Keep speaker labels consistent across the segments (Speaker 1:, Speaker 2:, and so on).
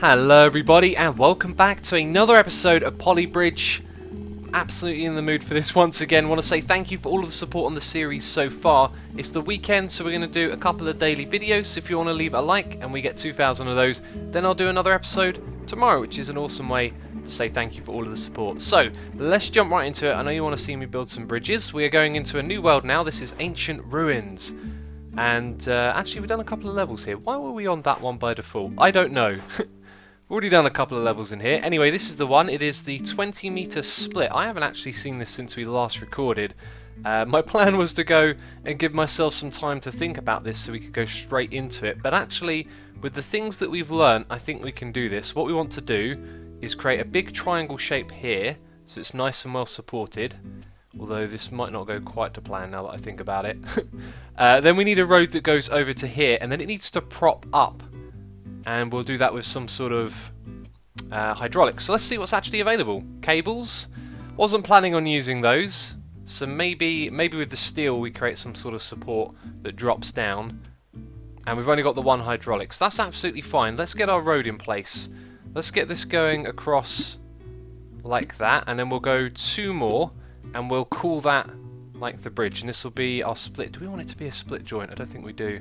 Speaker 1: Hello everybody and welcome back to another episode of Polybridge. Absolutely in the mood for this once again. Want to say thank you for all of the support on the series so far. It's the weekend, so we're going to do a couple of daily videos. So if you want to leave a like and we get 2,000 of those, then I'll do another episode tomorrow, which is an awesome way to say thank you for all of the support. So let's jump right into it. I know you want to see me build some bridges. We are going into a new world now. This is Ancient Ruins. And actually we've done a couple of levels here. Why were we on that one by default? I don't know. Already done a couple of levels in here. Anyway, this is the one. It is the 20-meter split. I haven't actually seen this since we last recorded. My plan was to go and give myself some time to think about this so we could go straight into it. But actually, with the things that we've learned, I think we can do this. What we want to do is create a big triangle shape here, so it's nice and well supported. Although this might not go quite to plan now that I think about it. Then we need a road that goes over to here, and then it needs to prop up. And we'll do that with some sort of hydraulics. So let's see what's actually available. Cables. Wasn't planning on using those. So maybe with the steel we create some sort of support that drops down. And we've only got the one hydraulics. That's absolutely fine. Let's get our road in place. Let's get this going across like that. And then we'll go two more. And we'll call that like the bridge. And this will be our split. Do we want it to be a split joint? I don't think we do.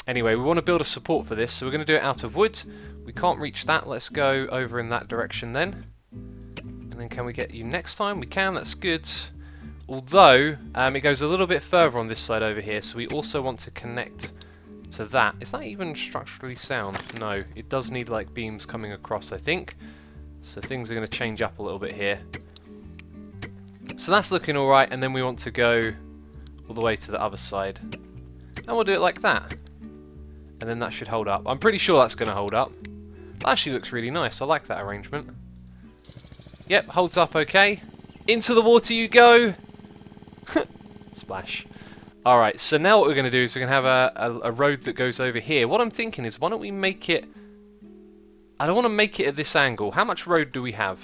Speaker 1: Anyway, we want to build a support for this, so we're going to do it out of wood. We can't reach that. Let's go over in that direction then. And then can we get you next time? We can, that's good. Although, it goes a little bit further on this side over here, so we also want to connect to that. Is that even structurally sound? No, it does need like beams coming across, I think. So things are going to change up a little bit here. So that's looking alright, and then we want to go all the way to the other side. And we'll do it like that. And then that should hold up. I'm pretty sure that's going to hold up. That actually looks really nice. I like that arrangement. Yep, holds up okay. Into the water you go! Splash. Alright, so now what we're going to do is we're going to have a road that goes over here. What I'm thinking is, why don't we make it... I don't want to make it at this angle. How much road do we have?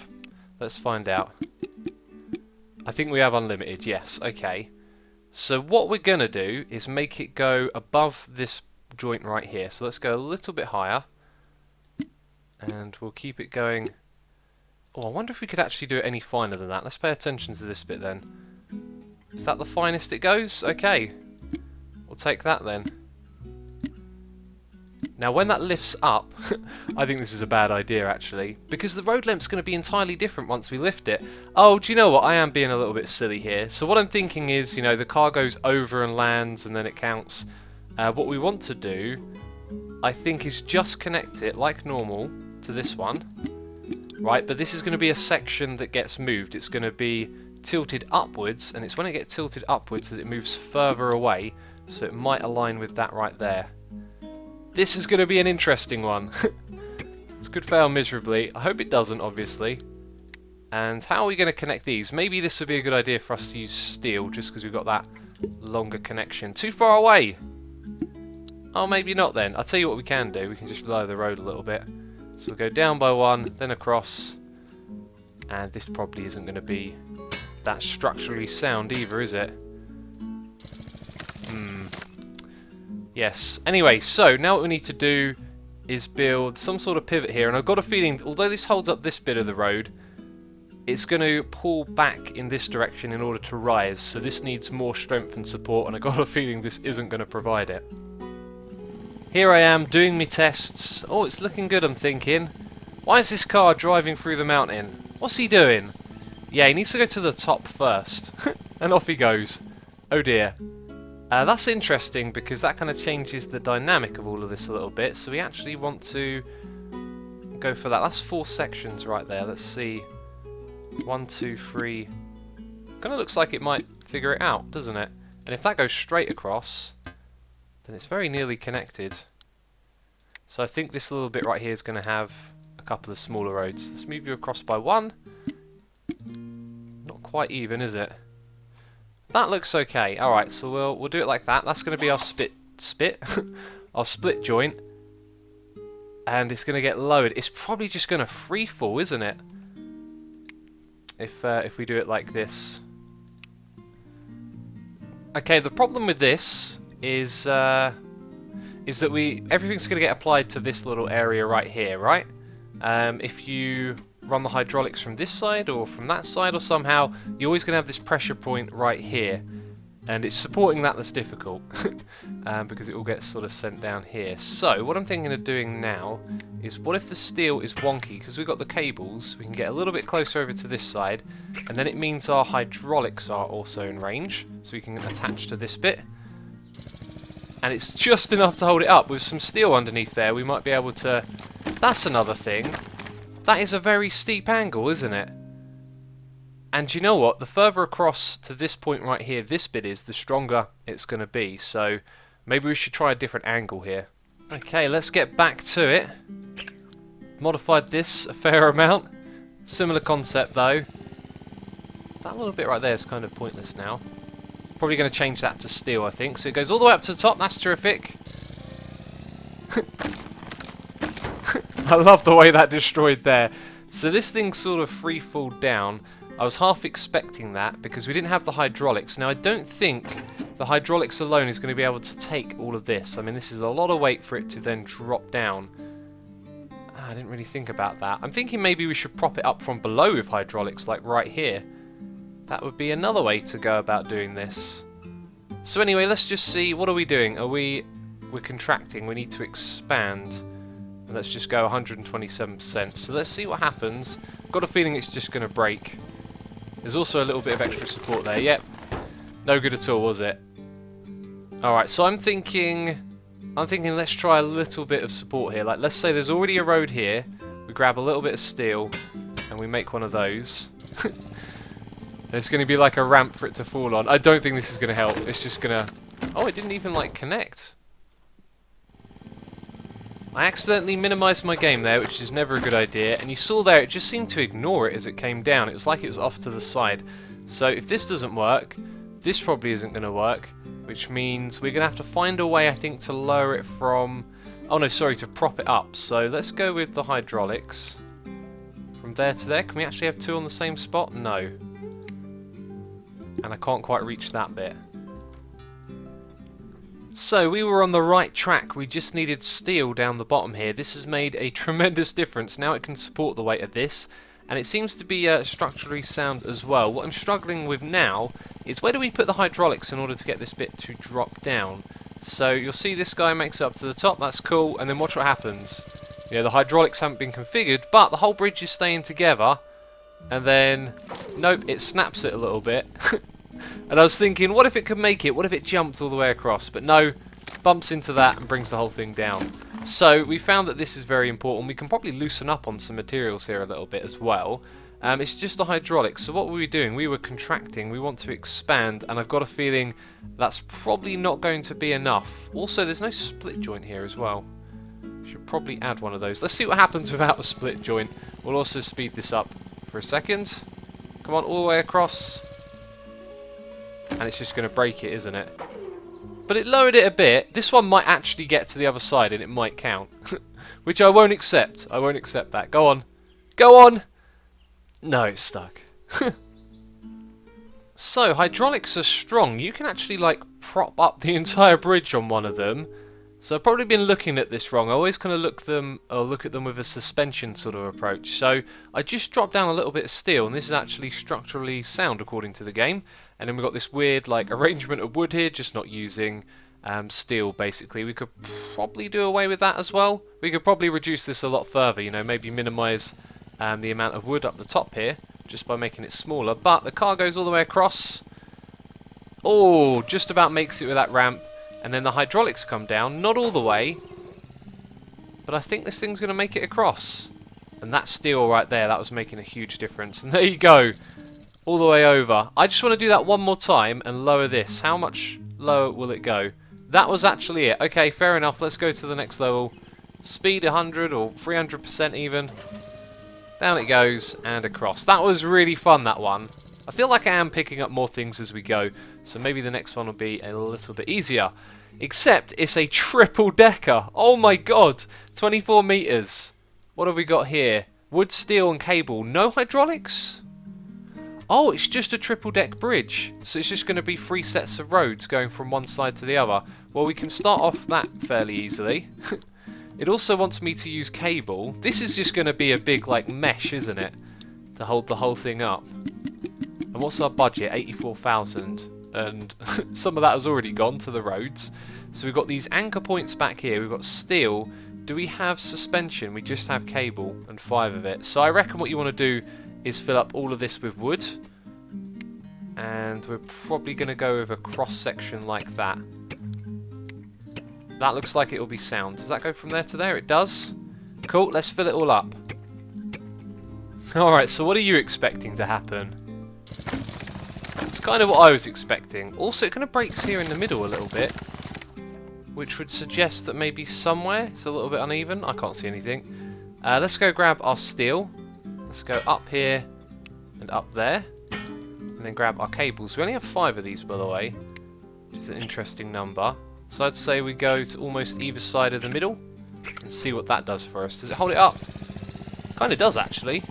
Speaker 1: Let's find out. I think we have unlimited, yes. Okay. So what we're going to do is make it go above this joint right here. So let's go a little bit higher. And we'll keep it going. Oh, I wonder if we could actually do it any finer than that. Let's pay attention to this bit then. Is that the finest it goes? Okay. We'll take that then. Now when that lifts up, I think this is a bad idea actually, because the road length's going to be entirely different once we lift it. Oh, do you know what? I am being a little bit silly here. So what I'm thinking is, you know, the car goes over and lands and then it counts. What we want to do, I think, is just connect it like normal to this one. Right, but this is going to be a section that gets moved. It's going to be tilted upwards, and it's when it gets tilted upwards that it moves further away, so it might align with that right there. This is going to be an interesting one. This could fail miserably. I hope it doesn't, obviously. And how are we going to connect these? Maybe this would be a good idea for us to use steel, just because we've got that longer connection. Too far away! Oh, maybe not then. I'll tell you what we can do. We can just lower the road a little bit. So we'll go down by one, then across. And this probably isn't going to be that structurally sound either, is it? Yes. Anyway, so now what we need to do is build some sort of pivot here. And I've got a feeling, although this holds up this bit of the road, it's going to pull back in this direction in order to rise. So this needs more strength and support, and I've got a feeling this isn't going to provide it. Here I am doing my tests. Oh, it's looking good, I'm thinking. Why is this car driving through the mountain? What's he doing? Yeah, he needs to go to the top first. And off he goes. Oh dear. That's interesting because that kind of changes the dynamic of all of this a little bit. So we actually want to go for that. That's 4 sections right there. Let's see. 1, 2, 3. Kind of looks like it might figure it out, doesn't it? And if that goes straight across, then it's very nearly connected. So I think this little bit right here is going to have a couple of smaller roads. Let's move you across by 1. Not quite even, is it? That looks okay. Alright, so we'll do it like that. That's going to be our our split joint. And it's going to get lowered. It's probably just going to free fall, isn't it? If we do it like this. Okay, the problem with this is is that everything's going to get applied to this little area right here, right? If you run the hydraulics from this side or from that side or somehow, you're always going to have this pressure point right here. And it's supporting that's difficult because it all gets sort of sent down here. So what I'm thinking of doing now is, what if the steel is wonky? Because we've got the cables, we can get a little bit closer over to this side, and then it means our hydraulics are also in range, so we can attach to this bit. And it's just enough to hold it up. With some steel underneath there, we might be able to... That's another thing. That is a very steep angle, isn't it? And you know what? The further across to this point right here this bit is, the stronger it's going to be. So maybe we should try a different angle here. Okay, let's get back to it. Modified this a fair amount. Similar concept though. That little bit right there is kind of pointless now. Probably going to change that to steel, I think. So it goes all the way up to the top. That's terrific. I love the way that destroyed there. So this thing sort of free fall down. I was half expecting that because we didn't have the hydraulics. Now I don't think the hydraulics alone is going to be able to take all of this. I mean, this is a lot of weight for it to then drop down. I didn't really think about that. I'm thinking maybe we should prop it up from below with hydraulics, like right here. That would be another way to go about doing this. So anyway, let's just see, what are we doing? We're contracting, we need to expand. And let's just go 127%. So let's see what happens. Got a feeling it's just going to break. There's also a little bit of extra support there. Yep. No good at all, was it? Alright, so I'm thinking let's try a little bit of support here. Like, let's say there's already a road here. We grab a little bit of steel and we make one of those. It's going to be like a ramp for it to fall on. I don't think this is going to help. It's just going to... Oh, it didn't even, like, connect. I accidentally minimised my game there, which is never a good idea, and you saw there it just seemed to ignore it as it came down. It was like it was off to the side. So if this doesn't work, this probably isn't going to work, which means we're going to have to find a way, I think, to lower it from... Oh no, sorry, to prop it up. So let's go with the hydraulics. From there to there, can we actually have two on the same spot? No. And I can't quite reach that bit. So we were on the right track, we just needed steel down the bottom here. This has made a tremendous difference. Now it can support the weight of this, and it seems to be structurally sound as well. What I'm struggling with now is, where do we put the hydraulics in order to get this bit to drop down? So you'll see this guy makes it up to the top, that's cool, and then watch what happens. You know, the hydraulics haven't been configured, but the whole bridge is staying together, and then, nope, it snaps it a little bit. And I was thinking, what if it could make it? What if it jumped all the way across? But no, bumps into that and brings the whole thing down. So we found that this is very important. We can probably loosen up on some materials here a little bit as well. It's just the hydraulics. So what were we doing? We were contracting. We want to expand, and I've got a feeling that's probably not going to be enough. Also, there's no split joint here as well. Should probably add one of those. Let's see what happens without a split joint. We'll also speed this up for a second. Come on, all the way across. And it's just going to break it, isn't it? But it lowered it a bit. This one might actually get to the other side and it might count. Which I won't accept. I won't accept that. Go on. Go on! No, it's stuck. So, hydraulics are strong. You can actually, like, prop up the entire bridge on one of them. So I've probably been looking at this wrong. I always kind of look at them with a suspension sort of approach. So I just dropped down a little bit of steel, and this is actually structurally sound according to the game. And then we've got this weird like arrangement of wood here, just not using steel basically. We could probably do away with that as well. We could probably reduce this a lot further, you know, maybe minimise the amount of wood up the top here, just by making it smaller. But the car goes all the way across. Oh, just about makes it with that ramp. And then the hydraulics come down, not all the way, but I think this thing's going to make it across. And that steel right there, that was making a huge difference. And there you go, all the way over. I just want to do that one more time and lower this. How much lower will it go? That was actually it. Okay, fair enough. Let's go to the next level. Speed 100 or 300% even. Down it goes and across. That was really fun, that one. I feel like I am picking up more things as we go, so maybe the next one will be a little bit easier. Except it's a triple decker. Oh my god, 24 meters. What have we got here? Wood, steel and cable. No hydraulics? Oh, it's just a triple deck bridge. So it's just going to be 3 sets of roads going from one side to the other. Well, we can start off that fairly easily. It also wants me to use cable. This is just going to be a big like mesh, isn't it? To hold the whole thing up. And what's our budget? 84,000. And some of that has already gone to the roads. So we've got these anchor points back here. We've got steel. Do we have suspension? We just have cable and 5 of it. So I reckon what you want to do is fill up all of this with wood. And we're probably going to go with a cross section like that. That looks like it will be sound. Does that go from there to there? It does. Cool, let's fill it all up. Alright, so what are you expecting to happen? It's kind of what I was expecting. Also, it kind of breaks here in the middle a little bit, which would suggest that maybe somewhere it's a little bit uneven. I can't see anything. Let's go grab our steel. Let's go up here and up there. And then grab our cables. We only have 5 of these, by the way, which is an interesting number. So I'd say we go to almost either side of the middle and see what that does for us. Does it hold it up? Kind of does, actually.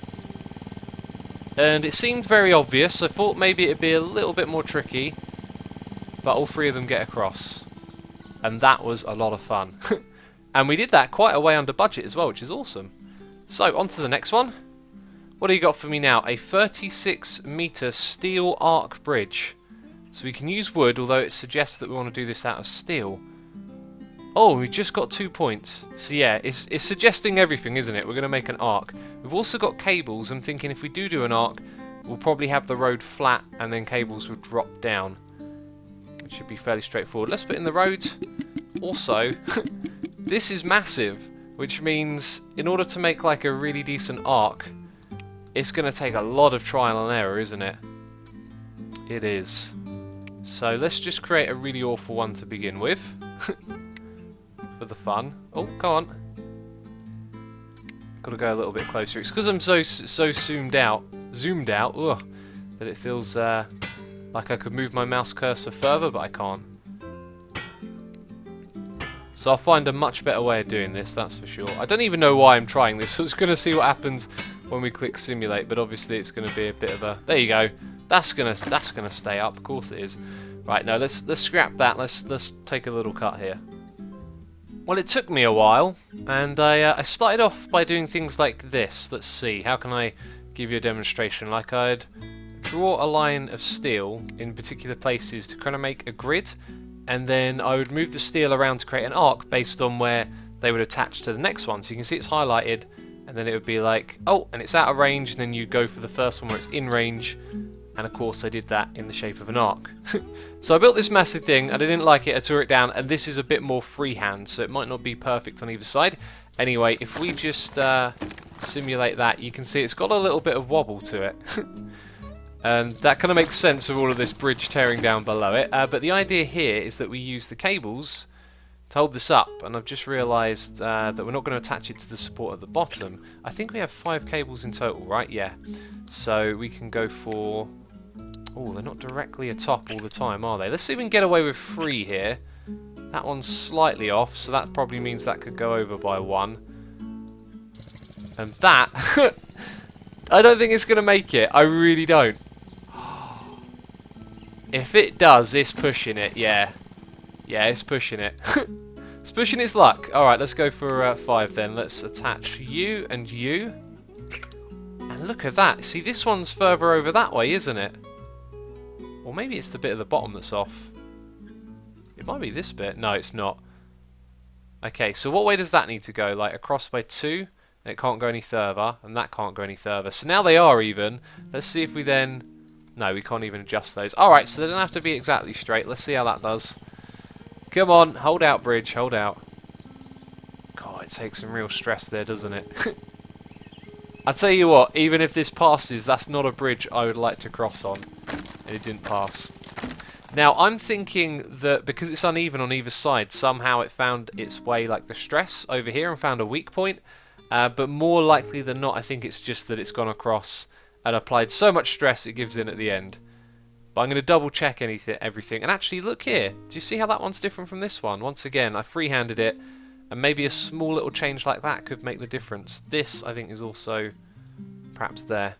Speaker 1: And it seemed very obvious. I thought maybe it'd be a little bit more tricky, but all 3 of them get across. And that was a lot of fun. And we did that quite a way under budget as well, which is awesome. So, on to the next one. What do you got for me now? A 36-metre steel arc bridge. So we can use wood, although it suggests that we want to do this out of steel. Oh, we just got 2 points. So yeah, it's suggesting everything, isn't it? We're going to make an arc. We've also got cables. I'm thinking if we do an arc, we'll probably have the road flat and then cables will drop down. It should be fairly straightforward. Let's put in the road. Also, this is massive, which means in order to make like a really decent arc, it's going to take a lot of trial and error, isn't it? It is. So let's just create a really awful one to begin with. For the fun. Oh, come on. Gotta go a little bit closer. It's because I'm so zoomed out, ugh, that it feels like I could move my mouse cursor further, but I can't. So I'll find a much better way of doing this, that's for sure. I don't even know why I'm trying this. So it's going to see what happens when we click simulate, but obviously it's going to be a bit of a... There you go. That's gonna stay up. Of course it is. Right, now let's scrap that. Let's take a little cut here. Well, it took me a while, and I started off by doing things like this. Let's see. How can I give you a demonstration? Like I'd draw a line of steel in particular places to kind of make a grid, and then I would move the steel around to create an arc based on where they would attach to the next one. So you can see it's highlighted, and then it would be like, oh, and it's out of range, and then you go for the first one where it's in range. And of course I did that in the shape of an arc. So I built this massive thing, and I didn't like it, I tore it down, and this is a bit more freehand, so it might not be perfect on either side. Anyway, if we just simulate that, you can see it's got a little bit of wobble to it. And that kind of makes sense with all of this bridge tearing down below it. But the idea here is that we use the cables to hold this up, and I've just realised that we're not going to attach it to the support at the bottom. I think we have 5 cables in total, right? Yeah. So we can go for... Oh, they're not directly atop all the time, are they? Let's see if we can get away with 3 here. That one's slightly off, so that probably means that could go over by 1. And that... I don't think it's going to make it. I really don't. If it does, it's pushing it, yeah. Yeah, it's pushing it. It's pushing its luck. Alright, let's go for 5 then. Let's attach you and you. And look at that. See, this one's further over that way, isn't it? Or maybe it's the bit at the bottom that's off. It might be this bit. No, it's not. Okay, so what way does that need to go? Like across by 2? And it can't go any further. And that can't go any further. So now they are even. Let's see if we then... No, we can't even adjust those. Alright, so they don't have to be exactly straight. Let's see how that does. Come on, hold out, bridge, hold out. God, it takes some real stress there, doesn't it? I tell you what, even if this passes, that's not a bridge I would like to cross on. And it didn't pass. Now, I'm thinking that because it's uneven on either side, somehow it found its way, like the stress over here, and found a weak point. But more likely than not, I think it's just that it's gone across and applied so much stress it gives in at the end. But I'm going to double check everything. And actually, look here. Do you see how that one's different from this one? Once again, I freehanded it. And maybe a small little change like that could make the difference. This, I think, is also perhaps there.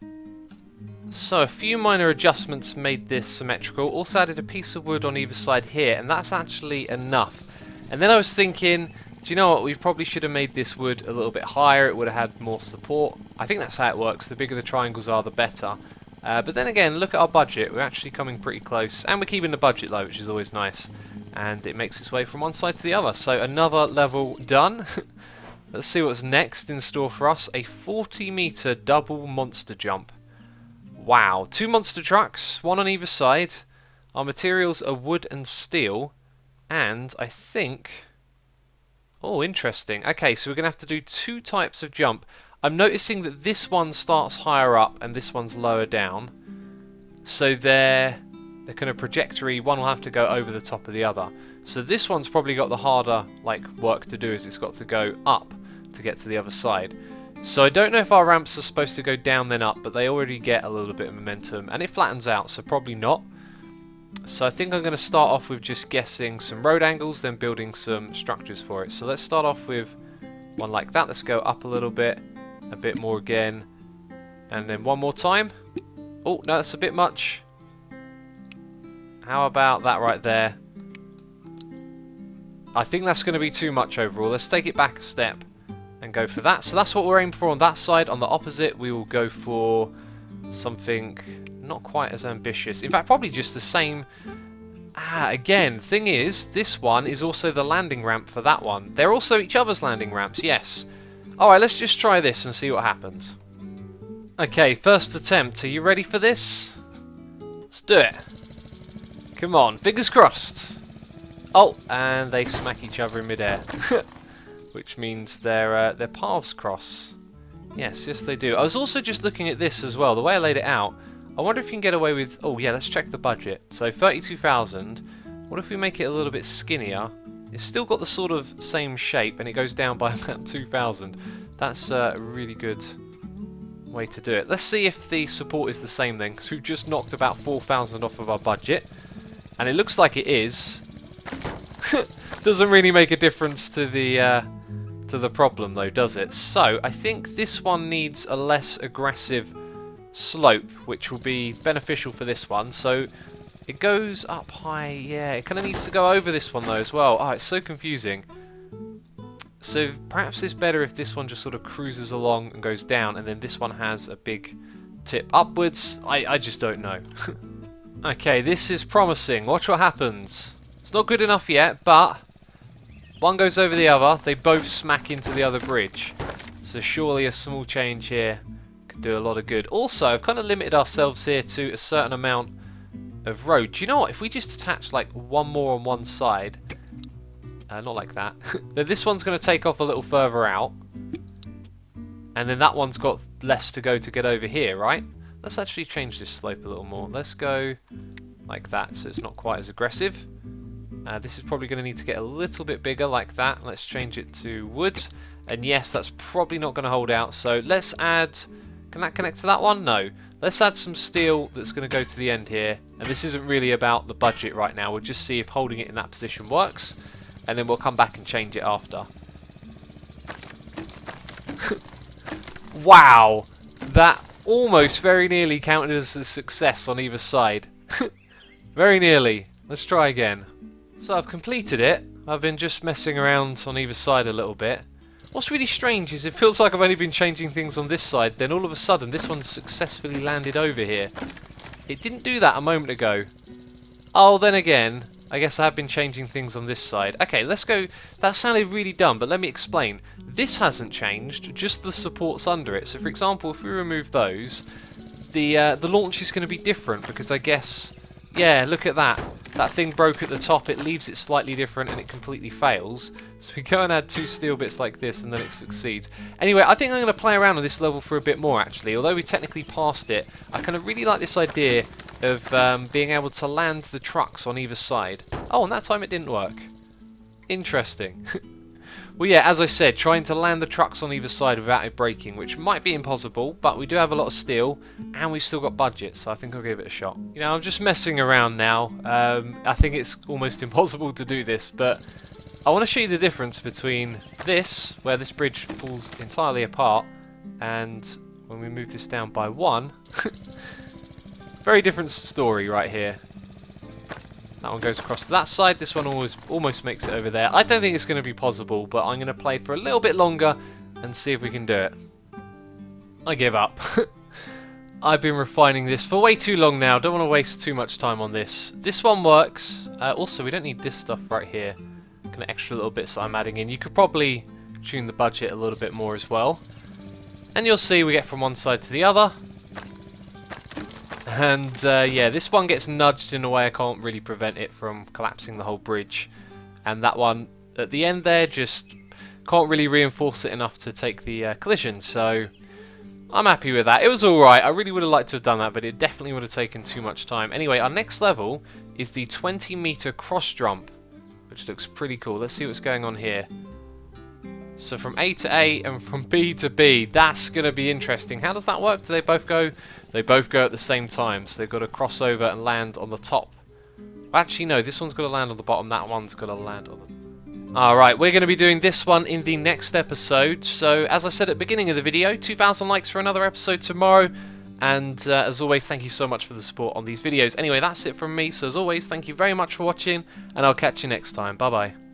Speaker 1: So a few minor adjustments made this symmetrical. Also added a piece of wood on either side here, and that's actually enough. And then I was thinking, do you know what, we probably should have made this wood a little bit higher. It would have had more support. I think that's how it works. The bigger the triangles are, the better. But then again, look at our budget. We're actually coming pretty close, and we're keeping the budget low, which is always nice. And it makes its way from one side to the other. So another level done. Let's see what's next in store for us. A 40-meter double monster jump. Wow, 2 monster trucks, one on either side. Our materials are wood and steel. And I think... oh, interesting. Okay, so we're going to have to do 2 types of jump. I'm noticing that this one starts higher up and this one's lower down. So they're kind of trajectory. One will have to go over the top of the other. So this one's probably got the harder work to do, as it's got to go up to get to the other side. So I don't know if our ramps are supposed to go down then up, but they already get a little bit of momentum, and it flattens out, so probably not. So I think I'm going to start off with just guessing some road angles, then building some structures for it. So let's start off with one like that. Let's go up a little bit, a bit more again, and then one more time. Oh, no, that's a bit much. How about that right there? I think that's going to be too much overall. Let's take it back a step and go for that. So that's what we're aiming for on that side. On the opposite, we will go for something not quite as ambitious. In fact, probably just the same. Again, thing is, this one is also the landing ramp for that one. They're also each other's landing ramps, yes. Alright, let's just try this and see what happens. Okay, first attempt. Are you ready for this? Let's do it. Come on, fingers crossed. Oh, and they smack each other in midair. Which means their paths cross. Yes, they do. I was also just looking at this as well, the way I laid it out. I wonder if you can get away with... oh yeah, let's check the budget. So 32,000. What if we make it a little bit skinnier? It's still got the sort of same shape, and it goes down by about 2,000. That's a really good way to do it. Let's see if the support is the same then, because we've just knocked about 4,000 off of our budget. And it looks like it is. Doesn't really make a difference to the problem though, does it? So I think this one needs a less aggressive slope, which will be beneficial for this one. So it goes up high. Yeah, it kind of needs to go over this one though as well. Oh, it's so confusing. So perhaps it's better if this one just sort of cruises along and goes down, and then this one has a big tip upwards. I just don't know. Okay, this is promising. Watch what happens. It's not good enough yet, but one goes over the other. They both smack into the other bridge. So surely a small change here could do a lot of good. Also, I've kind of limited ourselves here to a certain amount of road. Do you know what? If we just attach like one more on one side, not like that, then this one's going to take off a little further out. And then that one's got less to go to get over here, right? Let's actually change this slope a little more. Let's go like that so it's not quite as aggressive. This is probably going to need to get a little bit bigger like that. Let's change it to wood. And yes, that's probably not going to hold out. So let's add... can that connect to that one? No. Let's add some steel that's going to go to the end here. And this isn't really about the budget right now. We'll just see if holding it in that position works. And then we'll come back and change it after. Wow! That almost very nearly counted as a success on either side. Very nearly. Let's try again. So I've completed it. I've been just messing around on either side a little bit. What's really strange is it feels like I've only been changing things on this side, then all of a sudden this one's successfully landed over here. It didn't do that a moment ago. Oh, then again, I guess I have been changing things on this side. Okay, let's go. That sounded really dumb, but let me explain. This hasn't changed, just the supports under it. So for example, if we remove those, the launch is going to be different because I guess... yeah, look at that. That thing broke at the top, it leaves it slightly different and it completely fails. So we go and add 2 steel bits like this and then it succeeds. Anyway, I think I'm going to play around on this level for a bit more actually. Although we technically passed it, I kind of really like this idea of being able to land the trucks on either side. Oh, and that time it didn't work. Interesting. Well, yeah, as I said, trying to land the trucks on either side without it breaking, which might be impossible, but we do have a lot of steel, and we've still got budget, so I think I'll give it a shot. You know, I'm just messing around now. I think it's almost impossible to do this, but I want to show you the difference between this, where this bridge falls entirely apart, and when we move this down by 1, Very different story right here. That one goes across to that side. This one almost makes it over there. I don't think it's going to be possible, but I'm going to play for a little bit longer and see if we can do it. I give up. I've been refining this for way too long now. Don't want to waste too much time on this. This one works. Also, we don't need this stuff right here. Kind of extra little bits that I'm adding in. You could probably tune the budget a little bit more as well. And you'll see we get from one side to the other. And yeah, this one gets nudged in a way I can't really prevent it from collapsing the whole bridge. And that one at the end there just can't really reinforce it enough to take the collision. So I'm happy with that. It was alright. I really would have liked to have done that, but it definitely would have taken too much time. Anyway, our next level is the 20-meter cross jump, which looks pretty cool. Let's see what's going on here. So from A to A and from B to B, that's going to be interesting. How does that work? Do they both go? They both go at the same time, so they've got to cross over and land on the top. Actually, no, this one's got to land on the bottom, that one's got to land on the... Alright, we're going to be doing this one in the next episode. So, as I said at the beginning of the video, 2,000 likes for another episode tomorrow. And as always, thank you so much for the support on these videos. Anyway, that's it from me. So as always, thank you very much for watching, and I'll catch you next time. Bye-bye.